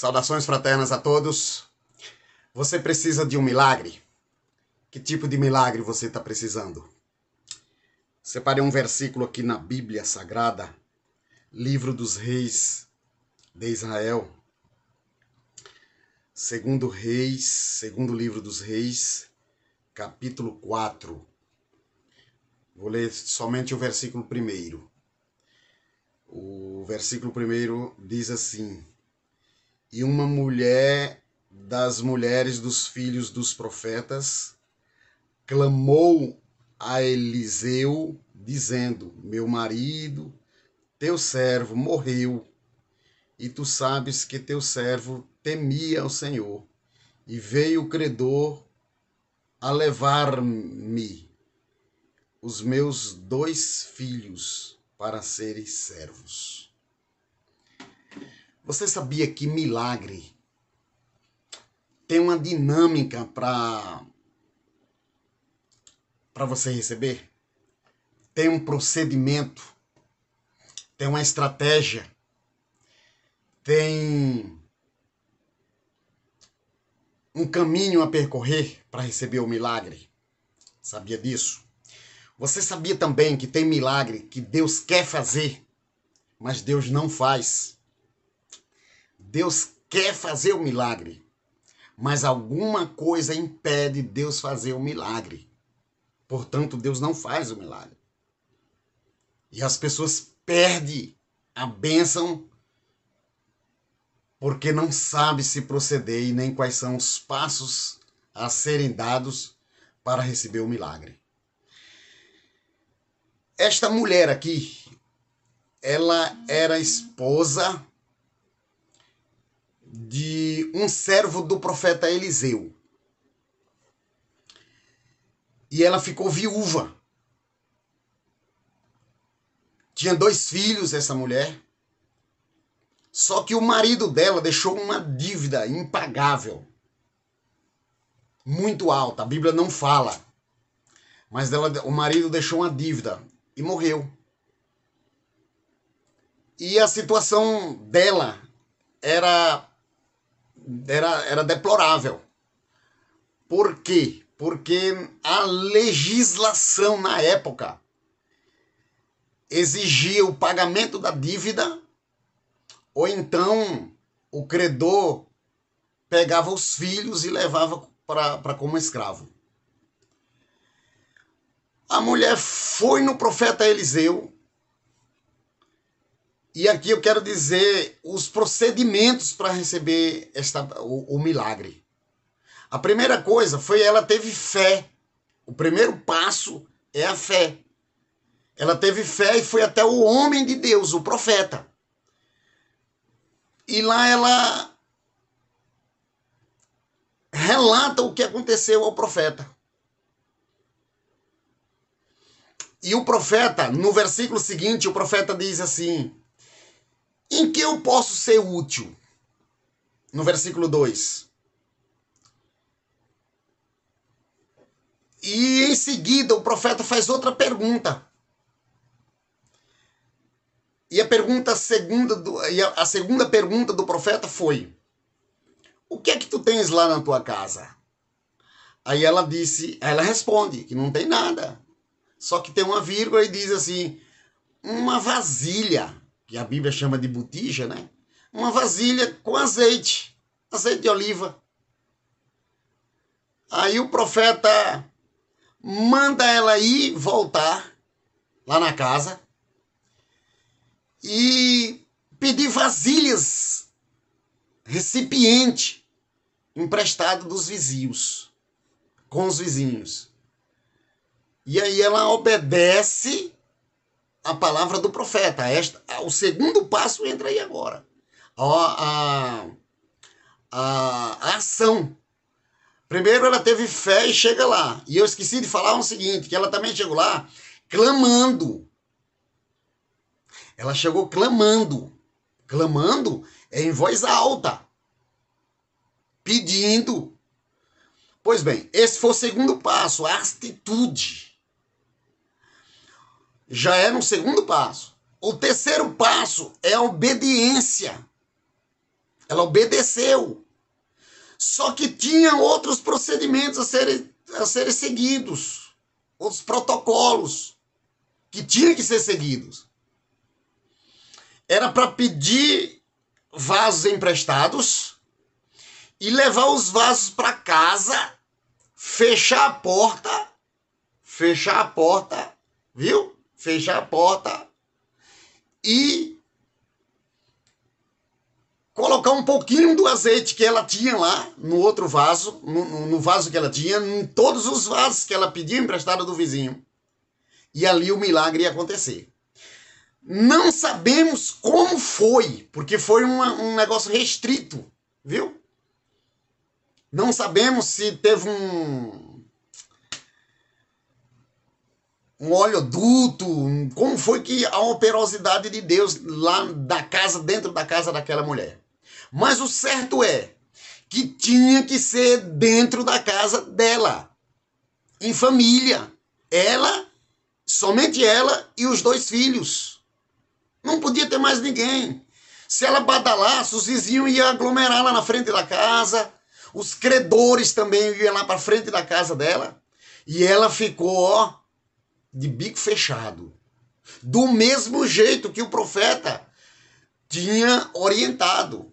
Saudações fraternas a todos. Você precisa de um milagre? Que tipo de milagre você está precisando? Separei um versículo aqui na Bíblia Sagrada, Livro dos Reis de Israel. Segundo livro dos Reis, capítulo 4. Vou ler somente o versículo 1. O versículo 1 diz assim: E uma mulher das mulheres dos filhos dos profetas clamou a Eliseu, dizendo: Meu marido, teu servo, morreu, e tu sabes que teu servo temia ao Senhor, e veio o credor a levar-me os meus 2 filhos para serem servos. Você sabia que milagre tem uma dinâmica para você receber? Tem um procedimento, tem uma estratégia, tem um caminho a percorrer para receber o milagre. Sabia disso? Você sabia também que tem milagre que Deus quer fazer, mas Deus não faz? Deus quer fazer o milagre, mas alguma coisa impede Deus fazer o milagre. Portanto, Deus não faz o milagre. E as pessoas perdem a bênção porque não sabem se proceder e nem quais são os passos a serem dados para receber o milagre. Esta mulher aqui, ela era esposa de um servo do profeta Eliseu. E ela ficou viúva. Tinha 2 filhos essa mulher. Só que o marido dela deixou uma dívida impagável. Muito alta. A Bíblia não fala. Mas o marido deixou uma dívida e morreu. E a situação dela era deplorável. Por quê? Porque a legislação na época exigia o pagamento da dívida, ou então o credor pegava os filhos e levava para como escravo. A mulher foi no profeta Eliseu, e aqui eu quero dizer os procedimentos para receber o milagre. A primeira coisa foi ela teve fé. O primeiro passo é a fé. Ela teve fé e foi até o homem de Deus, o profeta. E lá ela relata o que aconteceu ao profeta. E o profeta, no versículo seguinte, o profeta diz assim: em que eu posso ser útil? No versículo 2. E em seguida o profeta faz outra pergunta. E a segunda pergunta do profeta foi: o que é que tu tens lá na tua casa? Aí ela responde que não tem nada. Só que tem uma vírgula e diz assim: uma vasilha, que a Bíblia chama de botija, né? Uma vasilha com azeite de oliva. Aí o profeta manda ela ir voltar lá na casa e pedir vasilhas, recipiente emprestado dos vizinhos, com os vizinhos. E aí ela obedece a palavra do profeta. O segundo passo entra aí agora. A ação. Primeiro ela teve fé e chega lá. E eu esqueci de falar o seguinte, que ela também chegou lá clamando. Ela chegou clamando. Clamando é em voz alta. Pedindo. Pois bem, esse foi o segundo passo, a atitude. Já é no segundo passo. O terceiro passo é a obediência. Ela obedeceu. Só que tinha outros procedimentos a serem seguidos. Outros protocolos que tinham que ser seguidos. Era para pedir vasos emprestados e levar os vasos para casa, fechar a porta, viu? Fechar a porta e colocar um pouquinho do azeite que ela tinha lá no outro vaso, no vaso que ela tinha, em todos os vasos que ela pedia emprestado do vizinho. E ali o milagre ia acontecer. Não sabemos como foi, porque foi um negócio restrito, viu? Não sabemos se teve um oleoduto, como foi que a operosidade de Deus lá da casa, dentro da casa daquela mulher. Mas o certo é que tinha que ser dentro da casa dela, em família. Ela, somente ela e os 2 filhos. Não podia ter mais ninguém. Se ela badalasse, os vizinhos iam aglomerar lá na frente da casa, os credores também iam lá para frente da casa dela, e ela ficou, ó, de bico fechado. Do mesmo jeito que o profeta tinha orientado.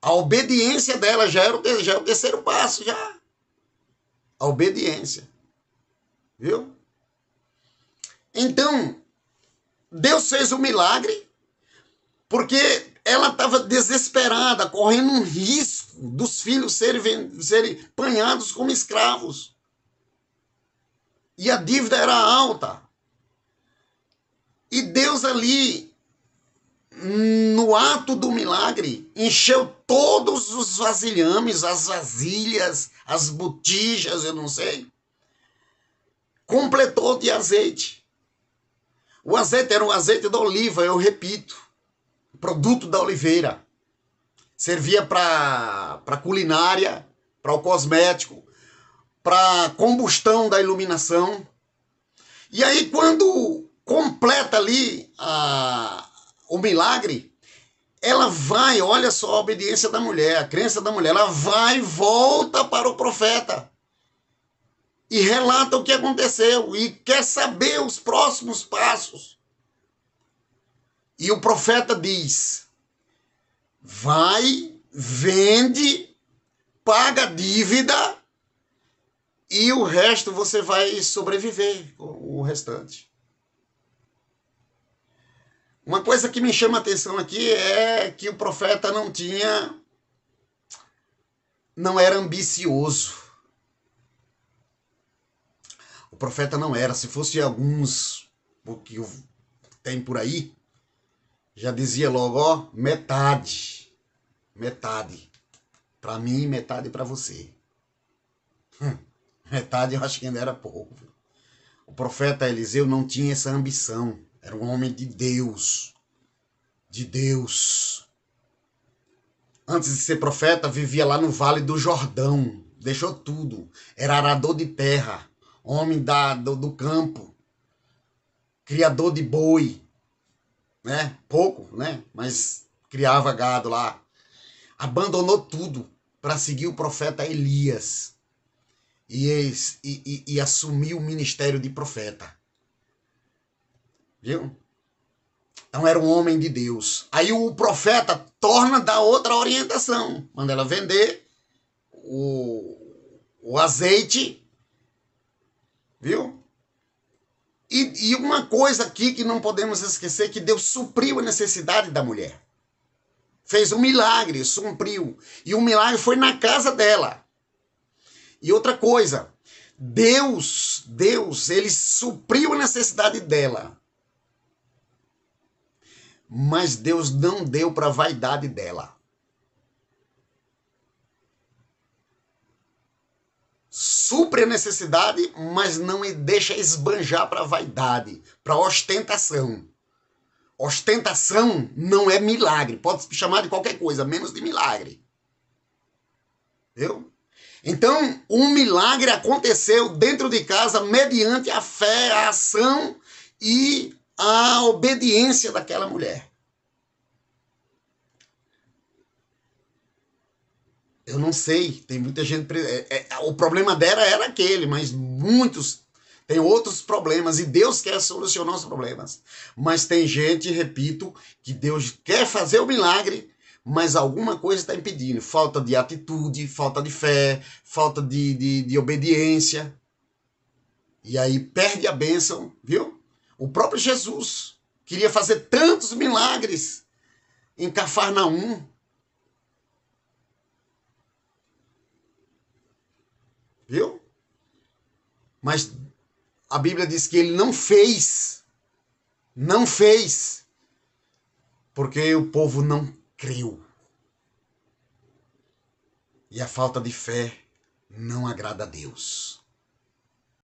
A obediência dela já é o 3º passo, já. A obediência. Viu? Então, Deus fez o milagre porque ela estava desesperada, correndo um risco dos filhos serem apanhados como escravos. E a dívida era alta. E Deus ali, no ato do milagre, encheu todos os vasilhames, as vasilhas, as botijas, eu não sei. Completou de azeite. O azeite era o azeite da oliva, eu repito. Produto da oliveira. Servia para culinária, para o cosmético, para combustão da iluminação. E aí, quando completa ali o milagre, ela vai, olha só a obediência da mulher, a crença da mulher, ela vai e volta para o profeta. E relata o que aconteceu e quer saber os próximos passos. E o profeta diz: vai, vende, paga a dívida e o resto você vai sobreviver, o restante. Uma coisa que me chama a atenção aqui é que o profeta não era ambicioso. O profeta não era. Se fosse alguns, o que tem por aí, já dizia logo, ó, metade. Metade. Para mim, metade para você. Metade eu acho que ainda era pouco. O profeta Eliseu não tinha essa ambição. Era um homem de Deus. De Deus. Antes de ser profeta, vivia lá no Vale do Jordão. Deixou tudo. Era arador de terra. Homem do campo. Criador de boi. Né? Pouco, né? Mas criava gado lá. Abandonou tudo para seguir o profeta Elias. E assumiu o ministério de profeta. Viu? Então era um homem de Deus. Aí o profeta torna da outra orientação. Manda ela vender o azeite. Viu? E uma coisa aqui que não podemos esquecer, que Deus supriu a necessidade da mulher. Fez um milagre, supriu. E o milagre foi na casa dela. E outra coisa, Deus, ele supriu a necessidade dela. Mas Deus não deu para a vaidade dela. Supre a necessidade, mas não deixa esbanjar para a vaidade, para a ostentação. Ostentação não é milagre. Pode se chamar de qualquer coisa, menos de milagre. Viu? Então, um milagre aconteceu dentro de casa mediante a fé, a ação e a obediência daquela mulher. Eu não sei, tem muita gente. O problema dela era aquele, mas muitos têm outros problemas e Deus quer solucionar os problemas. Mas tem gente, repito, que Deus quer fazer o milagre, mas alguma coisa está impedindo. Falta de atitude, falta de fé, falta de obediência. E aí perde a bênção, viu? O próprio Jesus queria fazer tantos milagres em Cafarnaum. Viu? Mas a Bíblia diz que ele não fez. Não fez. Porque o povo não creu. E a falta de fé não agrada a Deus.